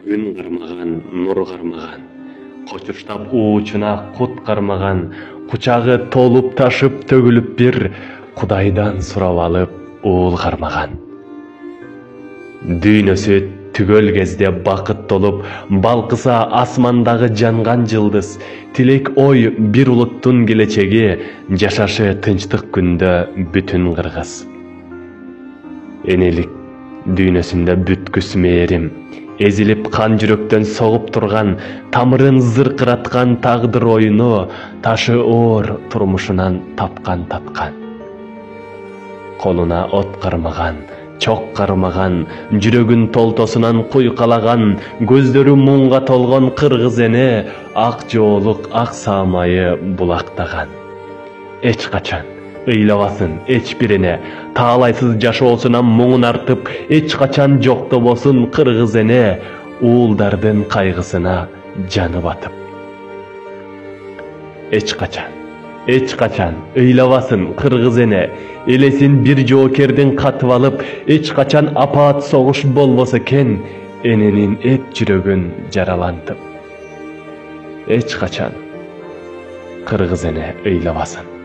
Gün кармаган, нур кармаган, кочуштап уучуна кут кармаган, кучагы толуп ташып төгүлүп бир, Кудайдан сурап алып уул кармаган. Дүйнөсү түгөл кезде бакыт толуп, балкыса асмандагы жанган жылдыз, тилек ой бир улуттун келечеги, жашашы тынчтык күндө бүтүн кыргыз. Энелик дүйнөсүндө бүткүс мээрим, эзилип кан жүрөктөн согуп турган, тамырын зыркыраткан тагдыр оюну, ташы оор турмушунан тапкан таткан. Колуна от кармаган, чок кармаган, жүрөгүн толтосунан куйкалаган, көздөрү муңга толгон кыргыз эне, ак жоолук ак саамайы булактаган. Эч качан ыйлабасын эч бирине, таалайсыз жашоосунан муңун артып, эч качан жоктобосун кыргыз эне, уулдардын кайгысына жаны батып. Эч качан ыйлабасын кыргыз эне, элесин бир жоокердин катып алып, эч качан апаат согуш болбосо экен, эненин эт жүрөгүн жаралантып. Эч качан кыргыз эне ыйлабасын.